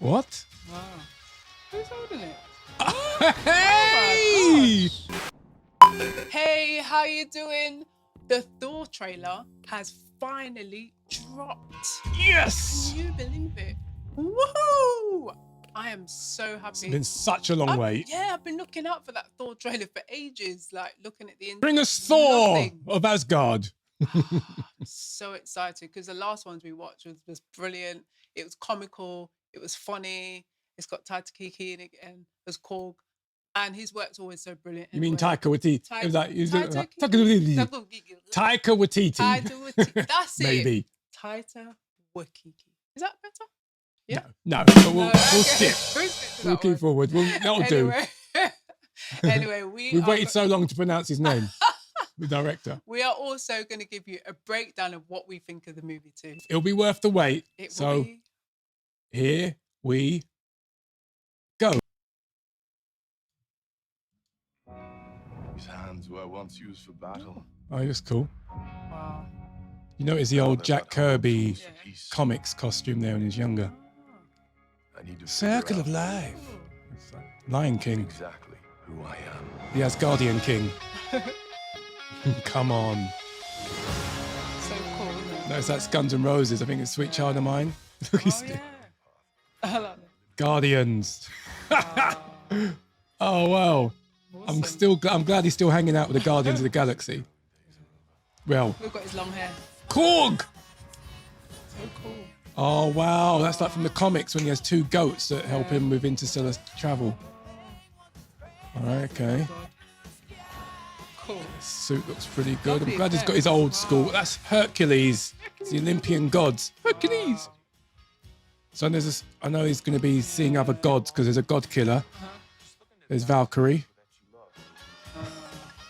What? Wow. Who's holding it? Hey! Hey, how you doing? The Thor trailer has finally dropped. Yes! Can you believe it? Woohoo! I am so happy. It's been such a long wait. Yeah, I've been looking out for that Thor trailer for ages, like looking at the Bring us Thor nothing. of Asgard. I'm so excited because the last ones we watched was brilliant. It was comical. It was funny. It's got Taika Waititi in it again as Korg, and his work's always so brilliant. You mean anyway. Taika Waititi? Taika- It was like, Taika Taika Waititi. Taika Waititi. That's it. Maybe. Taika Waititi. Is that better? Yeah. No. We'll okay. skip. We'll keep forward. That'll do. Anyway, we've waited so long to pronounce his name. The director. We are also going to give you a breakdown of what we think of the movie too. It'll be worth the wait. It will so be. Here we go. These hands were once used for battle. Oh, that's cool. Wow. You notice the old Jack Kirby Yeah. comics costume there when he was younger. I need to Circle figure of out Life. It's like Lion King. exactly who I am. The Asgardian King. Come on. So cool, isn't it? No, that's Guns N' Roses. I think it's Sweet Child of Mine. Look, he's Oh, yeah. I like that. Guardians. Wow. Oh, wow. Awesome. I'm glad he's still hanging out with the Guardians of the Galaxy. Well, We've got his long hair. Korg! So cool. Oh, wow. That's like from the comics when he has two goats that help him with interstellar travel. All right, okay. Cool. Suit looks pretty good. Lovely I'm glad he's got effects. his old school. Wow. That's Hercules. It's the Olympian gods. Hercules. So there's this, I know he's going to be seeing other gods because there's a god killer. There's Valkyrie.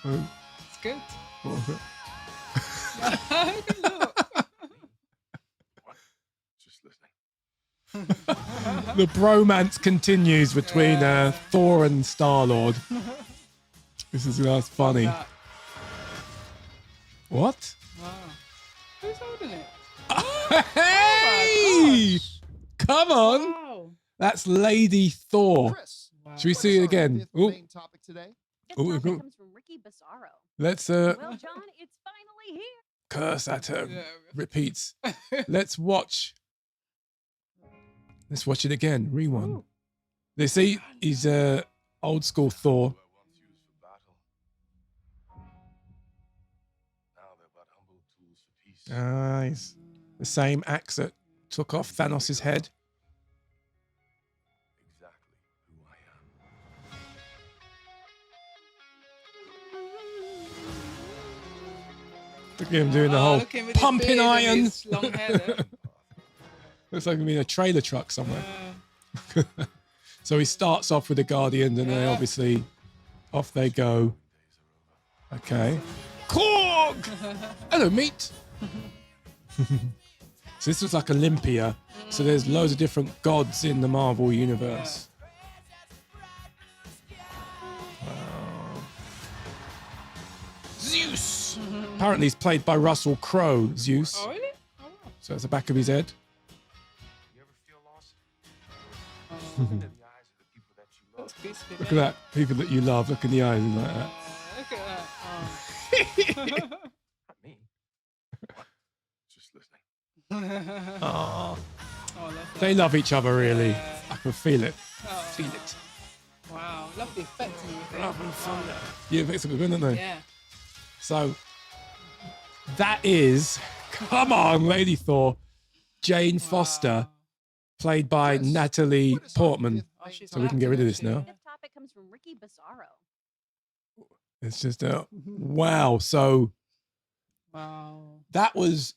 It's good. Oh. Look. Just listening. The bromance continues between Thor and Star-Lord. This is that's funny. That. What? Wow. Who's holding it? Hey! Come on. Wow. That's Lady Thor. Chris, Wow. Should we see it again? fifth Ooh, main topic today. This Oh, topic cool. comes from Ricky Bizarro. let's Well, John, it's finally here. curse at her. Yeah. Repeats. Let's watch. Let's watch it again. Rewind. Ooh. They see he's old school Thor. Were once used for battle. Now they're but humble tools for peace. Nice. The same axe that took off Thanos' head. Exactly who I am. Look at him doing the whole look at him with his pumping beard and iron. his long hair there. Looks like I'm in a trailer truck somewhere. Yeah. So he starts off with the Guardians and then Yeah. obviously off they go. Okay. Korg! Hello, mate. So this was like Olympia. So there's loads of different gods in the Marvel universe. Wow. Zeus! Apparently he's played by Russell Crowe, Zeus. Oh, really? Oh, wow. So it's the back of his head. You ever feel lost? Oh, Into the eyes of the people that you love. that's peaceful. Look at that. People that you love. Look in the eyes like that. Look at that. Not me. Just listening. Oh. Oh, Oh, lovely. they love each other, really. Yeah. I can feel it. Oh, Feel it. wow. Lovely effects and everything. Yeah, it makes a good one, don't they? Yeah. So that is, come on, Lady Thor, Jane Foster, Wow. played by Chris, Natalie what is our Portman. fifth Oh, main she's So we can get rid of this topic now. today? This topic comes from Ricky Bizarro. It's just wow. So Wow. that was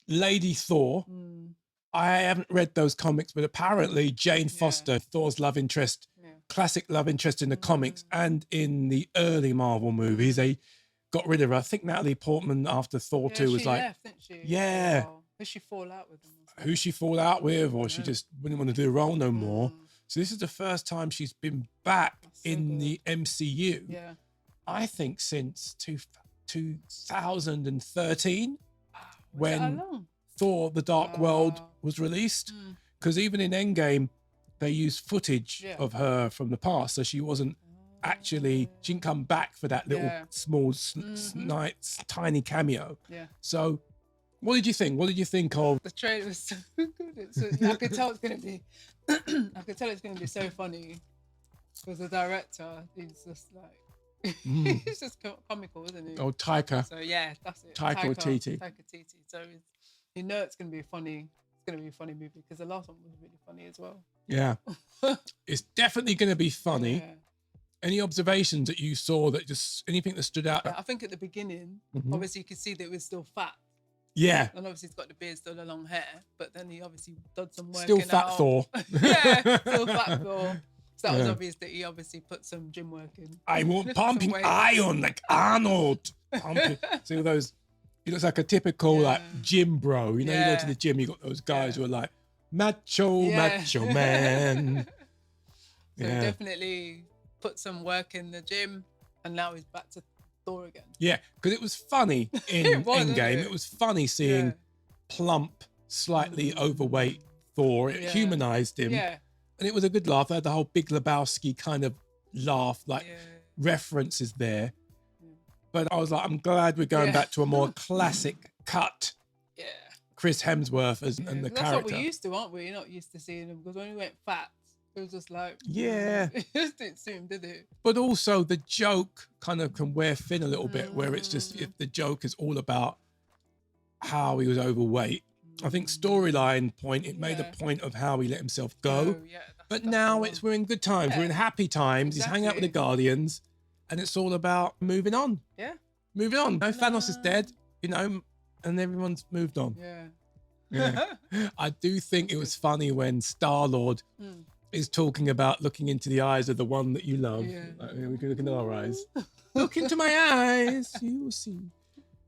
Lady Thor. Mm, I haven't read those comics, but apparently Jane Yeah. Foster, Thor's love interest, yeah. classic love interest in the comics and in the early Marvel movies, they got rid of her. I think Natalie Portman after Thor Yeah, 2 was she like, left, didn't she? Yeah. Wow. Did she fall out with him? or something? who she fall out with, or she Yeah. just wouldn't want to do the role no more. Mm, So this is the first time she's been back That's so in good. the MCU, Yeah. I think since 2013, Was it that when long? Thor: The Dark World Wow. was released. Mm. Because even in Endgame, they used footage Yeah. of her from the past, so she wasn't actually, she didn't come back for that little Yeah. small, Mhm. tiny cameo. Yeah. So, what did you think? What did you think of? The trailer was so good. I could tell it's gonna be. I could tell it's gonna be so funny because the director is just like he's just comical, isn't he? Oh, Taika. So yeah, that's it. Taika Waititi. Taika Waititi. So you know it's gonna be funny. It's gonna be a funny movie because the last one was really funny as well. Yeah, it's definitely going to be funny. Yeah. Any observations that you saw that just anything that stood out? Yeah, I think at the beginning, Mhm. obviously you could see that it was still fat. Yeah, And obviously he's got the beard, still the long hair, but then he obviously did some work. still fat Thor. Yeah, still fat Thor. So that was Yeah. obvious that he obviously put some gym work in. I want Lifted some pumping weights. iron like Arnold. Pumping. See all those. He looks like a typical like Yeah. gym bro. You know, you go to Yeah. the gym, you got those guys Yeah. who are like macho Yeah. man. So Yeah. definitely put some work in the gym, and now he's back to Thor again. Yeah, because it was funny in It was, wasn't Endgame. it? It was funny seeing Yeah. plump, slightly overweight Thor. It Yeah. humanized him. Yeah. And it was a good laugh. I had the whole Big Lebowski kind of laugh, like Yeah. references there. Mm. But I was like, I'm glad we're going Yeah. back to a more classic cut Yeah. Chris Hemsworth and Yeah, the that's character. what we're used to, aren't we? You're not used to seeing him because when we went fat, it was just like Yeah. it just didn't suit him, did it? But also the joke kind of can wear thin a little bit, where it's just if the joke is all about how he was overweight. I think storyline point, it made a Yeah. point of how he let himself go. Oh, yeah, But that's the now one. it's we're in good times, we're in Yeah. happy times. He's hanging out with the Exactly. Guardians, and it's all about moving on. Yeah. Moving on. No, Thanos is No. dead, you know, and everyone's moved on. Yeah. Yeah. I do think it was funny when Star-Lord Mm. is talking about looking into the eyes of the one that you love. Yeah. Like, we can look into our eyes. Look into my eyes, you will see.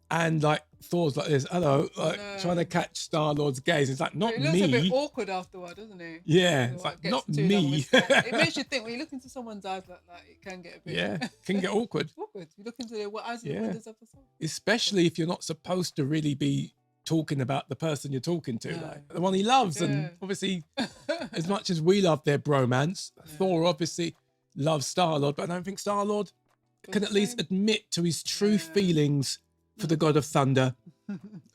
And like Thor's like this, hello, like No. trying to catch Star-Lord's gaze. It's like, not It looks a bit me. awkward afterward, doesn't it? Yeah, Or it's like, gets not too long me. with that. It makes you think when you look into someone's eyes like that, it can get a bit Yeah, can get awkward. awkward. You look into the eyes of the Yeah. windows of the soul. Especially if you're not supposed to really be talking about the person you're talking to, No. like the one he loves. Yeah. And obviously, as much as we love their bromance, Thor obviously loves Star-Lord, but I don't think Star-Lord Feel can the at least same? admit to his true Yeah. feelings for the God of Thunder.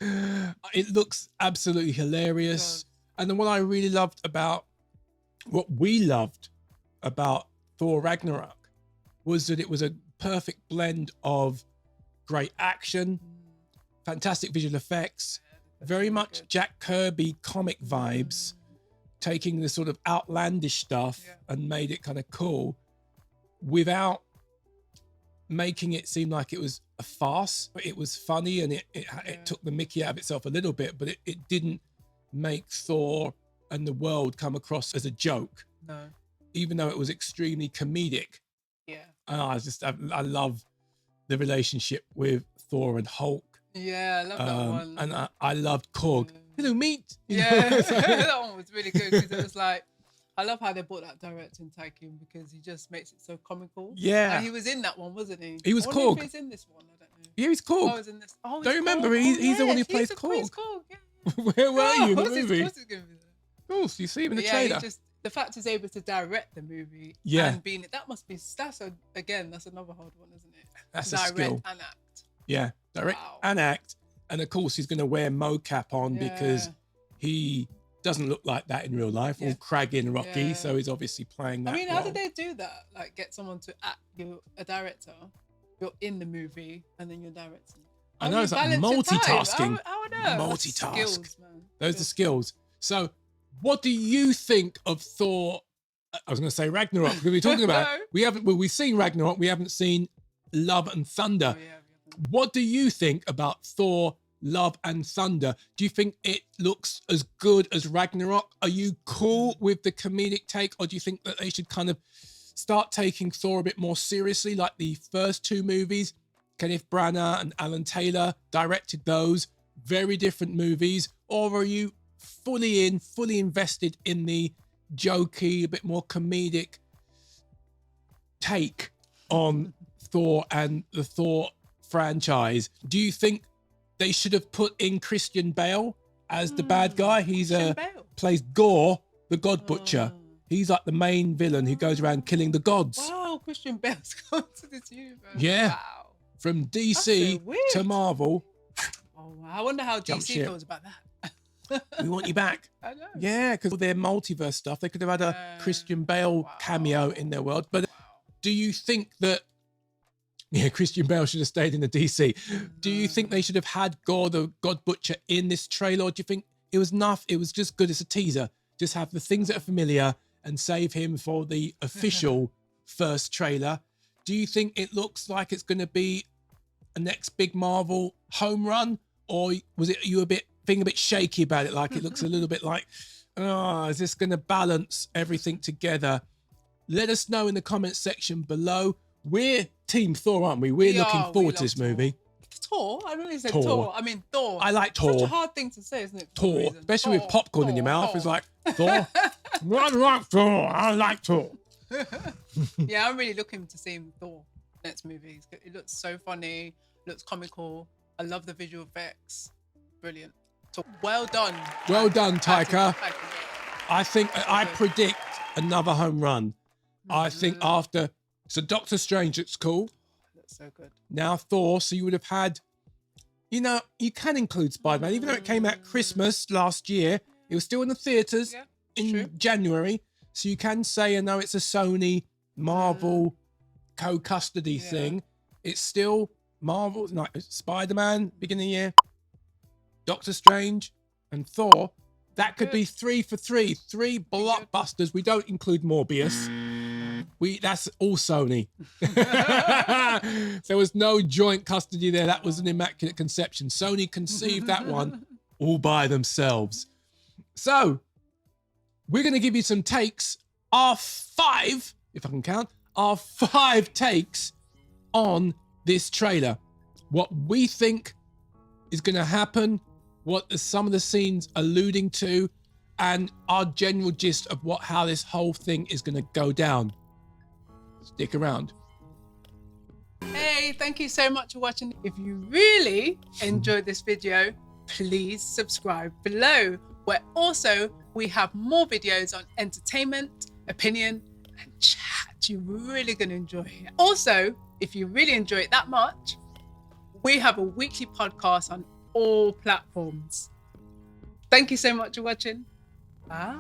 It looks absolutely hilarious. does. And then what I really loved about what we loved about Thor Ragnarok was that it was a perfect blend of great action, fantastic visual effects, very much Jack Kirby comic vibes, taking the sort of outlandish stuff Yeah. and made it kind of cool without making it seem like it was a farce. It was funny and it took the mickey out of itself a little bit, but it didn't make Thor and the world come across as a joke, No. even though it was extremely comedic. Yeah. And I love the relationship with Thor and Hulk. Yeah, I love that one. And I loved Korg. Yeah. Hello, meat. You Yeah, know? that one was really good because it was like, I love how they brought that director in Tycoon because he just makes it so comical. Yeah. And he was in that one, wasn't he? He was I wonder if Korg. he's in this one. I don't know. Yeah, he's Korg. Oh, he's in this. Oh, Don't you he's remember? Korg. He's the one who yes, plays he's Korg. Korg. Yeah. Where were you in the Of course movie? he's gonna be there. Of course, you see him in the But yeah, he trailer. just the fact he's able to direct the movie Yeah. and being that's another hard one, isn't it? That's a Direct skill. and act. Yeah, direct Wow. and act. And of course, he's going to wear mocap on because Yeah. he doesn't look like that in real life, all Yeah. craggy and rocky. Yeah. So he's obviously playing that I mean, role. how did they do that? Like, get someone to act. You're a director. You're in the movie, and then you're directing. I How know, do it's you like balance your time? multitasking. How on earth? That's Multitask. Skills, man. Those are skills. So, what do you think of Thor? I was going to say Ragnarok because we're talking about No. we've seen Ragnarok. We haven't seen Love and Thunder. Oh, yeah, we haven't. What do you think about Thor, Love and Thunder? Do you think it looks as good as Ragnarok? Are you cool with the comedic take, or do you think that they should kind of start taking Thor a bit more seriously, like the first two movies? Kenneth Branagh and Alan Taylor directed those, very different movies. Or are you fully invested in the jokey, a bit more comedic take on Thor and the Thor franchise? Do you think they should have put in Christian Bale as the bad guy? He's Christian Bale? plays Gore, the God Butcher. He's like the main villain who goes around killing the gods. Wow, Christian Bale's come to this universe. Yeah. Wow. From That's DC so weird. to Marvel. Oh, wow. I wonder how Jump DC ship. feels about that. We want you back. I know. Yeah, because of their multiverse stuff, they could have had a Christian Bale Wow. cameo in their world. But do you think that, Christian Bale should have stayed in the DC? Do you think they should have had God or God Butcher in this trailer? Or do you think it was enough? It was just good as a teaser. Just have the things that are familiar and save him for the official first trailer. Do you think it looks like it's going to be a next big Marvel home run? Or was it you being a bit shaky about it? Like it looks a little bit like, is this going to balance everything together? Let us know in the comments section below. We're Team Thor, aren't we? We're looking forward to this movie. Thor? I really said Thor. Thor. I mean Thor. I like Thor. Such a hard thing to say, isn't it? for some Thor, reason? especially with Thor, popcorn in your Thor, mouth. Thor. It's like, Thor. I like Thor. I like Thor. Yeah, I'm really looking to see Thor next movie. It looks so funny, looks comical. I love the visual effects. Brilliant. So well done. Well done, Taika. Taika. I think I predict another home run. I think after, so Doctor Strange looks cool. That's so good. Now Thor, so you would have had, you can include Spider-Man, even though it came out Christmas last year, it was still in the theaters Yeah, in true. January. So you can say, I know it's a Sony Marvel co-custody thing. It's still Marvel, like Spider-Man, beginning of the year, Doctor Strange, and Thor. That could be 3 for 3, 3 blockbusters. We don't include Morbius. That's all Sony. There was no joint custody there. That was an immaculate conception. Sony conceived that one all by themselves. So we're going to give you some takes, our 5, if I can count, our 5 takes on this trailer. What we think is going to happen, what are some of the scenes alluding to, and our general gist of how this whole thing is going to go down. Stick around. Hey, thank you so much for watching. If you really enjoyed this video, please subscribe below, where also we have more videos on entertainment, opinion, and chat. You're really going to enjoy it. Also, if you really enjoy it that much, we have a weekly podcast on all platforms. Thank you so much for watching. Bye.